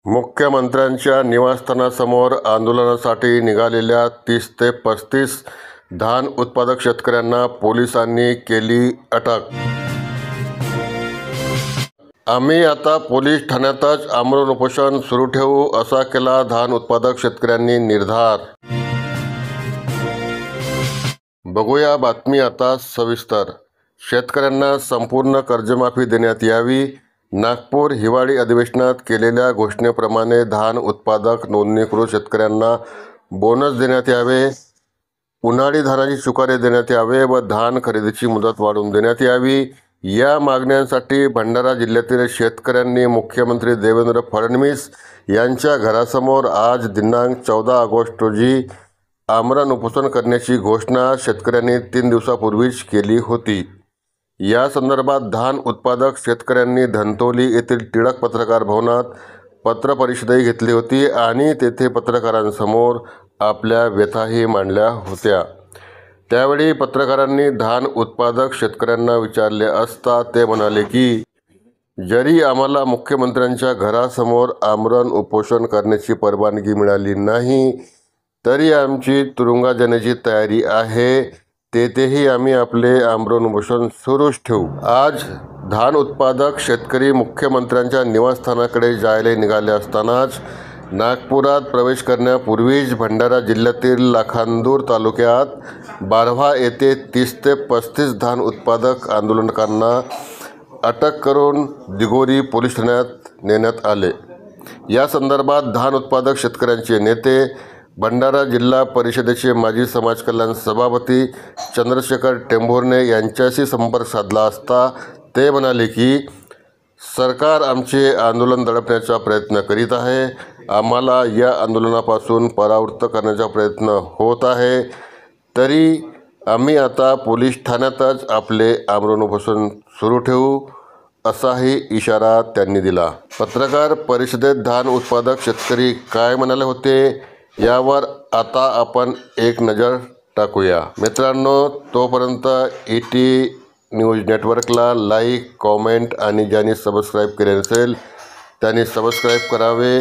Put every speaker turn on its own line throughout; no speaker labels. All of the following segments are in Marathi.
मुख्यमंत्र्यांच्या निवासस्थानासमोर आंदोलनासाठी निघालेल्या 30 ते 35 धान उत्पादक शेतकऱ्यांना पोलिसांनी केली अटक। आम्ही आता पोलीस ठाण्यातच आमरण उपोषण सुरू ठेवू, असा केला धान उत्पादक शेतकऱ्यांनी निर्धार। बघूया बातमी आता सविस्तर। शेतकऱ्यांना संपूर्ण कर्जमाफी देण्यात यावी। नागपूर हिवाळी अधिवेशनात केलेल्या घोषणेप्रमाणे धान उत्पादक नोंदणीकृत शेतकऱ्यांना बोनस देण्यात यावे, उन्हाळी धानाची चुकारे देण्यात यावे व धान खरेदीची मुदत वाढवून देण्यात यावी। या मागण्यांसाठी भंडारा जिल्ह्यातील शेतकऱ्यांनी मुख्यमंत्री देवेंद्र फडणवीस यांच्या घरासमोर आज दिनांक 14 ऑगस्ट रोजी आमरण उपोषण करण्याची घोषणा शेतकऱ्यांनी 3 दिवसापूर्वीच केली होती। या संदर्भात धान उत्पादक शेतकऱ्यांनी धंतोली येथील टिळक पत्रकार भवनात पत्रपरिषदही घेतली होती आणि तेथे पत्रकारांसमोर आपल्या व्यथाही मांडल्या होत्या। त्यावेळी पत्रकारांनी धान उत्पादक शेतकऱ्यांना विचारले असता ते म्हणाले की जरी आम्हाला मुख्यमंत्र्यांच्या घरासमोर आमरण उपोषण करण्याची परवानगी मिळाली नाही तरी आमची तुरुंगात जाण्याची तयारी आहे, तेथेही आम्ही आपले आमरण उपोषण सुरूच ठेवू। आज धान उत्पादक शेतकरी मुख्यमंत्र्यांच्या निवासस्थानाकडे जायला निघाले असतानाच नागपुरात प्रवेश करण्यापूर्वीच भंडारा जिल्ह्यातील लाखांदूर तालुक्यात बारव्हा येथे 30 ते 35 धान उत्पादक आंदोलकांना अटक करून दिघोरी पोलीस ठाण्यात नेण्यात आले। या संदर्भात धान उत्पादक शेतकऱ्यांचे नेते भंडारा जिल्हा परिषदेचे माजी समाज कल्याण सभापती चंद्रशेखर टेंभुर्णे यांच्याशी संपर्क साधला असता ते म्हणाले की सरकार आमचे आंदोलन दडपण्याचा प्रयत्न करीत आहे, आम्हाला या आंदोलनापासून परावृत्त करण्याचा प्रयत्न होत आहे, तरी आम्ही आता पोलीस ठाण्यातच आपले आमरण उपोषण सुरू ठेवू, असाही इशारा त्यांनी दिला। पत्रकार परिषदेत धान उत्पादक शेतकरी काय म्हणाले होते यावर आता आपण एक नजर टाकूया। मित्रांनो, तोपर्यंत ET न्यूज नेटवर्कला लाईक, कॉमेंट आणि ज्यांनी सबस्क्राईब केले नसेल त्यांनी सबस्क्राईब करावे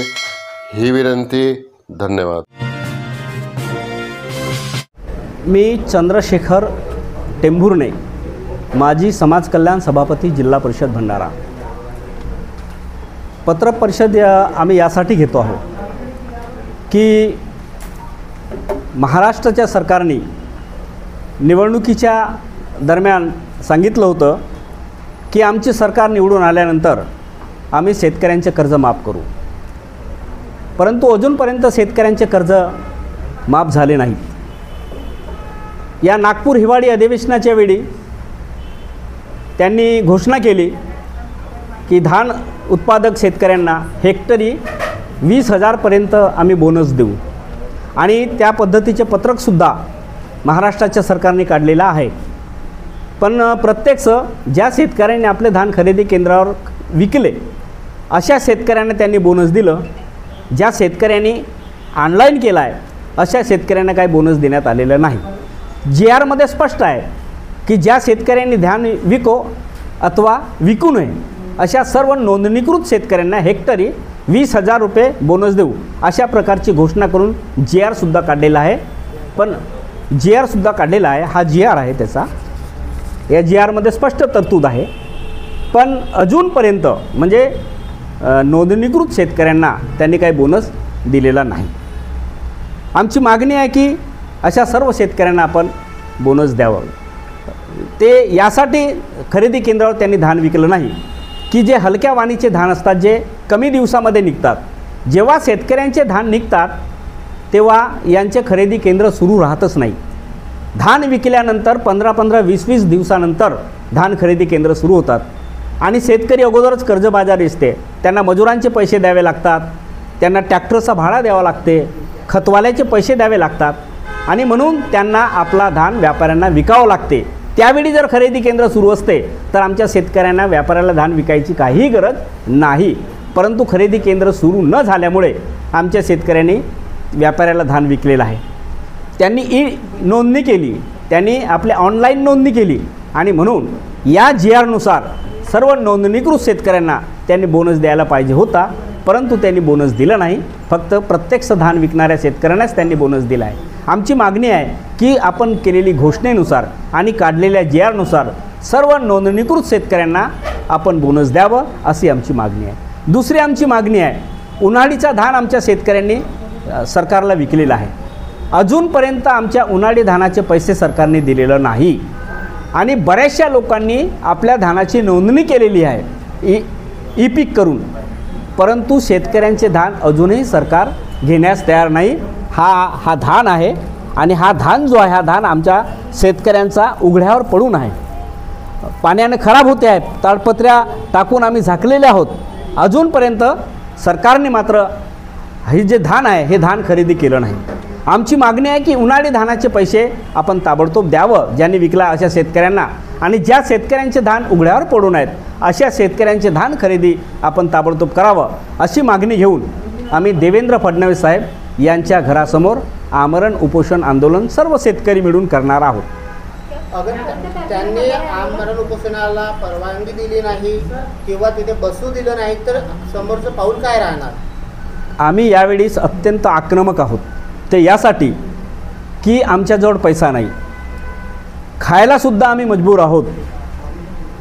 ही विनंती। धन्यवाद।
मी चंद्रशेखर टेंभुर्णे, माजी समाज कल्याण सभापती जिल्हा परिषद भंडारा। पत्रपरिषद आम्ही यासाठी घेतो आहोत की महाराष्ट्राच्या सरकारने निवडणुकीच्या दरम्यान सांगितलं होतं की आमचे सरकार निवडून आल्यानंतर आम्ही शेतकऱ्यांचे कर्ज माफ करू, परंतु अजूनपर्यंत शेतकऱ्यांचे कर्ज माफ झाले नाहीत। या नागपूर हिवाळी अधिवेशनाच्या वेळी त्यांनी घोषणा केली की धान उत्पादक शेतकऱ्यांना हेक्टरी 20,000 पर्यंत आम्ही बोनस देऊ आणि त्या पद्धतीचे पत्रकसुद्धा महाराष्ट्राच्या सरकारने काढलेलं आहे। पण प्रत्यक्ष ज्या शेतकऱ्यांनी आपले धान खरेदी केंद्रावर विकले अशा शेतकऱ्यांना त्यांनी बोनस दिलं। ज्या शेतकऱ्यांनी ऑनलाईन केला आहे अशा शेतकऱ्यांना काही बोनस देण्यात आलेलं नाही। GRमध्ये स्पष्ट आहे की ज्या शेतकऱ्यांनी धान विको अथवा विकू नये अशा सर्व नोंदणीकृत शेतकऱ्यांना हेक्टरी 20,000 रुपये बोनस देऊ, अशा प्रकारची घोषणा करून GRसुद्धा काढलेला आहे। पण GRसुद्धा काढलेला आहे, हा GR आहे त्याचा, या GRमध्ये स्पष्ट तरतूद आहे। पण अजूनपर्यंत म्हणजे नोंदणीकृत शेतकऱ्यांना त्यांनी काही बोनस दिलेला नाही। आमची मागणी आहे की अशा सर्व शेतकऱ्यांना आपण बोनस द्यावं। ते यासाठी खरेदी केंद्रावर त्यांनी धान विकलं नाही की जे हलक्या वाणीचे धान असतात, जे कमी दिवसामध्ये निघतात, जेव्हा शेतकऱ्यांचे धान निघतात तेव्हा यांचे खरेदी केंद्र सुरू राहतच नाही। धान विकल्यानंतर 15-15, 20-20 दिवसानंतर धान खरेदी केंद्र सुरू होतात आणि शेतकरी अगोदरच कर्जबाजारी असते, त्यांना मजुरांचे पैसे द्यावे लागतात, त्यांना ट्रॅक्टरचा भाडा द्यावा लागते, खतवाल्याचे पैसे द्यावे लागतात आणि म्हणून त्यांना आपला धान व्यापाऱ्यांना विकावं लागते। त्यावेळी जर खरेदी केंद्र सुरू असते तर आमच्या शेतकऱ्यांना व्यापाऱ्याला धान विकायची काहीही गरज नाही, परंतु खरेदी केंद्र सुरू न झाल्यामुळे आमच्या शेतकऱ्यांनी व्यापाऱ्याला धान विकलेलं आहे। त्यांनी नोंदणी केली, त्यांनी आपल्या ऑनलाईन नोंदणी केली आणि म्हणून या GRनुसार सर्व नोंदणीकृत शेतकऱ्यांना त्यांनी बोनस द्यायला पाहिजे होता, परंतु त्यांनी बोनस दिलं नाही. फक्त प्रत्यक्ष धान विकणाऱ्या शेतकऱ्यांनाच त्यांनी बोनस दिला आहे. आमची मागणी आहे की आपण केलेली घोषणेनुसार आणि काढलेल्या GRनुसार सर्व नोंदणीकृत शेतकऱ्यांना आपण बोनस द्यावं अशी आमची मागणी आहे. दुसरी आमची मागणी आहे, उन्हाळीचा धान आमच्या शेतकऱ्यांनी सरकारला विकलेला आहे. अजूनपर्यंत आमच्या उन्हाळी धानाचे पैसे सरकारने दिलेलं नाही आणि बऱ्याचशा लोकांनी आपल्या धानाची नोंदणी केलेली आहे ई पीक करून, परंतु शेतकऱ्यांचे धान अजूनही सरकार घेण्यास तयार नाही. हा धान आहे आणि हा धान जो आहे हा धान आमच्या शेतकऱ्यांचा उघड्यावर पडून आहे. पाण्याने खराब होते आहे, ताडपत्र्या टाकून आम्ही झाकलेले आहोत. अजूनपर्यंत सरकारने मात्र हे जे धान आहे हे धान खरेदी केलं नाही. आमची मागणी आहे की उन्हाळी धानाचे पैसे आपण ताबडतोब द्यावं ज्यांनी विकला अशा शेतकऱ्यांना, आणि ज्या शेतकऱ्यांचे धान उघड्यावर पडून आहेत अशा शेतकऱ्यांचे धान खरेदी आपण ताबडतोब करावं अशी मागणी घेऊन आम्ही देवेंद्र फडणवीस साहेब यांच्या घरासमोर आमरण उपोषण आंदोलन सर्व शेतकरी मिळून करणार आहोत.
अगर त्यांनी आमरण उपोषणाला परवानगी दिली नाही किंवा तिथे बसू दिलं नाही तर समोरचं पाऊल काय राहणार?
आम्ही यावेळीस अत्यंत आक्रमक आहोत. ते यासाठी की आमच्याजवळ पैसा नाही, खायलासुद्धा आम्ही मजबूर आहोत.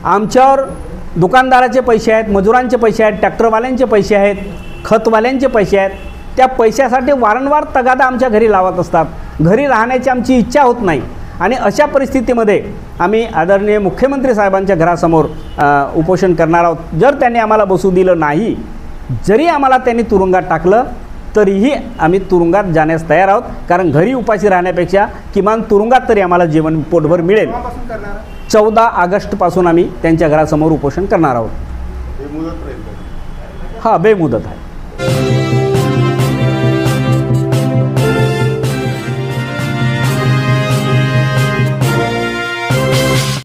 आमच्यावर दुकानदाराचे पैसे आहेत, मजुरांचे पैसे आहेत, ट्रॅक्टरवाल्यांचे पैसे आहेत, खतवाल्यांचे पैसे आहेत. त्या पैशासाठी वारंवार तगादा आमच्या घरी लावत असतात. घरी राहण्याची आमची इच्छा होत नाही आणि अशा परिस्थितीमध्ये आम्ही आदरणीय मुख्यमंत्री साहेबांच्या घरासमोर उपोषण करणार आहोत. जर त्यांनी आम्हाला बसू दिलं नाही, जरी आम्हाला त्यांनी तुरुंगात टाकलं तरीही आम्ही तुरुंगात जाण्यास तयार आहोत, कारण घरी उपाशी राहण्यापेक्षा किमान तुरुंगात तरी आम्हाला जेवण पोटभर मिळेल. 14 ऑगस्टपासून आम्ही त्यांच्या घरासमोर उपोषण करणार आहोत. हां, बेमुदत आहे.